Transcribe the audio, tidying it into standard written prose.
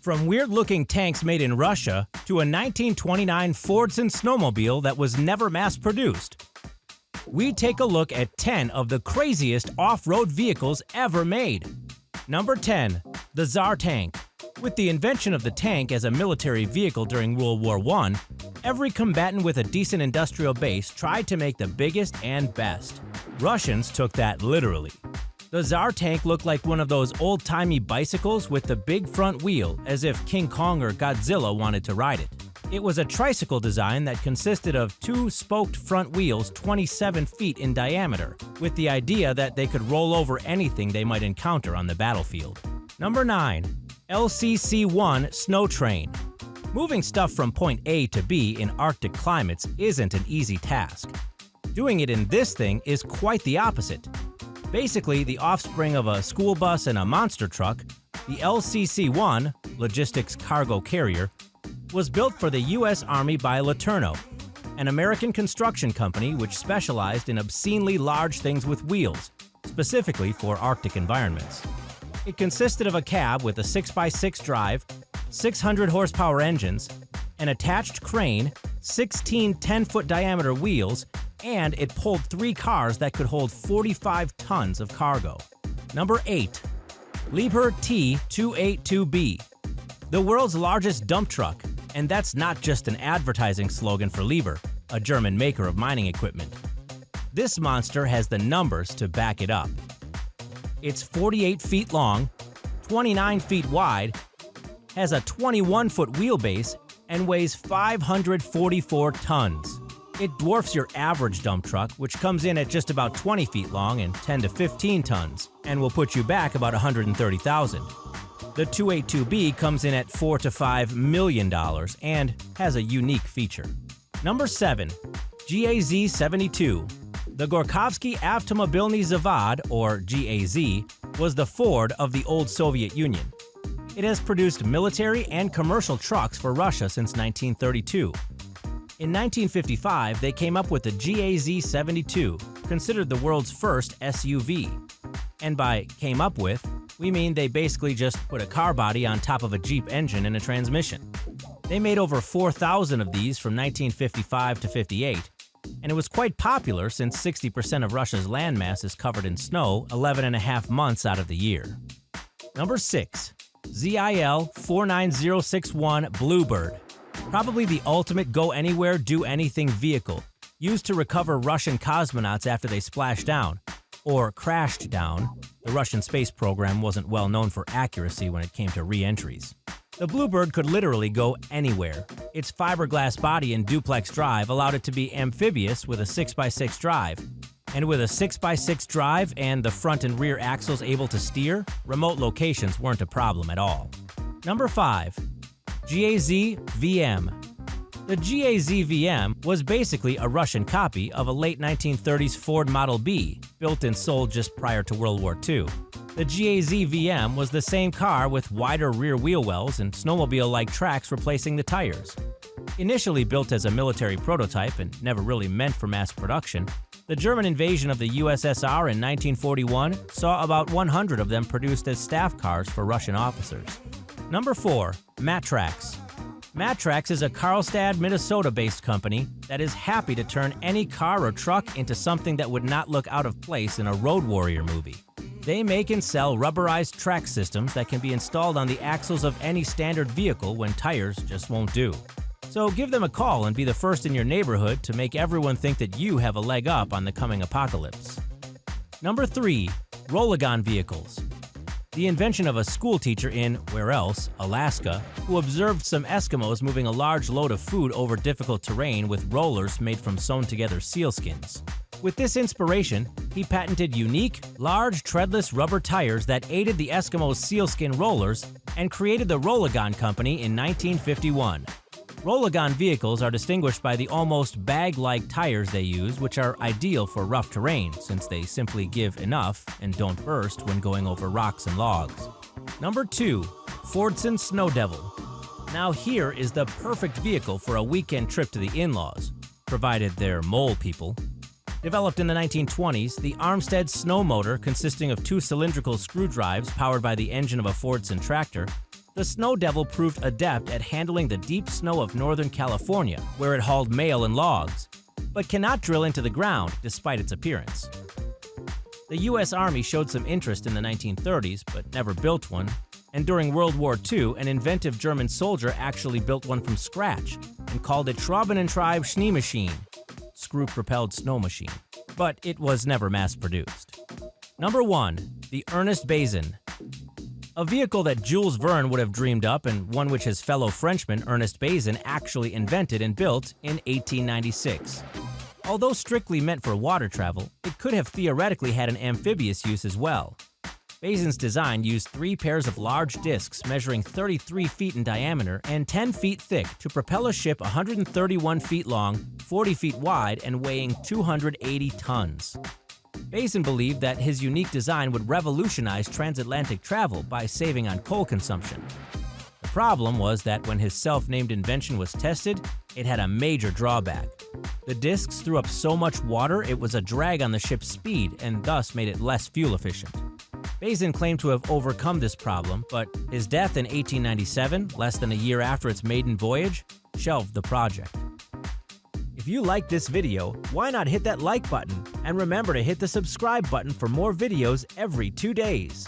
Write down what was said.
From weird-looking tanks made in Russia to a 1929 Fordson snowmobile that was never mass-produced, we take a look at 10 of the craziest off-road vehicles ever made. Number 10. The Tsar Tank. With the invention of the tank as a military vehicle during World War I, every combatant with a decent industrial base tried to make the biggest and best. Russians took that literally. The Tsar Tank looked like one of those old-timey bicycles with the big front wheel, as if King Kong or Godzilla wanted to ride it. It was a tricycle design that consisted of two spoked front wheels 27 feet in diameter, with the idea that they could roll over anything they might encounter on the battlefield. Number 9. LCC-1 Sno-Train. Moving stuff from point A to B in Arctic climates isn't an easy task. Doing it in this thing is quite the opposite. Basically, the offspring of a school bus and a monster truck, the LCC-1, Logistics Cargo Carrier, was built for the U.S. Army by Laterno, an American construction company which specialized in obscenely large things with wheels, specifically for Arctic environments. It consisted of a cab with a 6x6 drive, 600 horsepower engines, an attached crane, 16 10-foot diameter wheels, and it pulled 3 cars that could hold 45 tons of cargo. Number 8. Liebherr T282B. The world's largest dump truck, and that's not just an advertising slogan for Liebherr, a German maker of mining equipment. This monster has the numbers to back it up. It's 48 feet long, 29 feet wide, has a 21-foot wheelbase, and weighs 544 tons. It dwarfs your average dump truck, which comes in at just about 20 feet long and 10 to 15 tons, and will put you back about $130,000. The 282B comes in at $4 to $5 million and has a unique feature. Number 7. GAZ 72. The Gorkovsky Avtomobilny Zavod, or GAZ, was the Ford of the old Soviet Union. It has produced military and commercial trucks for Russia since 1932. In 1955, they came up with the GAZ 72, considered the world's first SUV. And by came up with, we mean they basically just put a car body on top of a Jeep engine and a transmission. They made over 4,000 of these from 1955 to 58, and it was quite popular since 60% of Russia's landmass is covered in snow 11.5 months out of the year. Number 6. ZIL 49061 Bluebird. Probably the ultimate go-anywhere, do-anything vehicle, used to recover Russian cosmonauts after they splashed down, or crashed down. The Russian space program wasn't well known for accuracy when it came to re-entries. The Bluebird could literally go anywhere. Its fiberglass body and duplex drive allowed it to be amphibious with a 6x6 drive. And with a 6x6 drive and the front and rear axles able to steer, remote locations weren't a problem at all. Number 5. GAZ VM. The GAZ VM was basically a Russian copy of a late 1930s Ford Model B, built and sold just prior to World War II. The GAZ VM was the same car with wider rear wheel wells and snowmobile-like tracks replacing the tires. Initially built as a military prototype and never really meant for mass production, the German invasion of the USSR in 1941 saw about 100 of them produced as staff cars for Russian officers. Number 4. Mattracks. Mattracks is a Karlstad, Minnesota-based company that is happy to turn any car or truck into something that would not look out of place in a Road Warrior movie. They make and sell rubberized track systems that can be installed on the axles of any standard vehicle when tires just won't do. So give them a call and be the first in your neighborhood to make everyone think that you have a leg up on the coming apocalypse. Number 3. Rollagon vehicles. The invention of a schoolteacher in, where else, Alaska, who observed some Eskimos moving a large load of food over difficult terrain with rollers made from sewn-together sealskins. With this inspiration, he patented unique, large treadless rubber tires that aided the Eskimos' sealskin rollers and created the Rollagon Company in 1951. Rollagon vehicles are distinguished by the almost bag-like tires they use, which are ideal for rough terrain since they simply give enough and don't burst when going over rocks and logs. Number 2. Fordson Snow Devil. Now here is the perfect vehicle for a weekend trip to the in-laws, provided they're mole people. Developed in the 1920s, the Armstead snow motor, consisting of 2 cylindrical screw drives powered by the engine of a Fordson tractor, The Snow Devil proved adept at handling the deep snow of Northern California, where it hauled mail and logs, but cannot drill into the ground despite its appearance. The U.S. Army showed some interest in the 1930s, but never built one, and during World War II, an inventive German soldier actually built one from scratch and called it Schraubenantrieb Schneemaschine, screw-propelled snow machine, but it was never mass-produced. Number 1. The Ernest Bazin. A vehicle that Jules Verne would have dreamed up and one which his fellow Frenchman Ernest Bazin actually invented and built in 1896. Although strictly meant for water travel, it could have theoretically had an amphibious use as well. Bazin's design used 3 pairs of large discs measuring 33 feet in diameter and 10 feet thick to propel a ship 131 feet long, 40 feet wide, and weighing 280 tons. Bazin believed that his unique design would revolutionize transatlantic travel by saving on coal consumption. The problem was that when his self-named invention was tested, it had a major drawback. The discs threw up so much water it was a drag on the ship's speed and thus made it less fuel efficient. Bazin claimed to have overcome this problem, but his death in 1897, less than a year after its maiden voyage, shelved the project. If you like this video, why not hit that like button? And remember to hit the subscribe button for more videos every 2 days.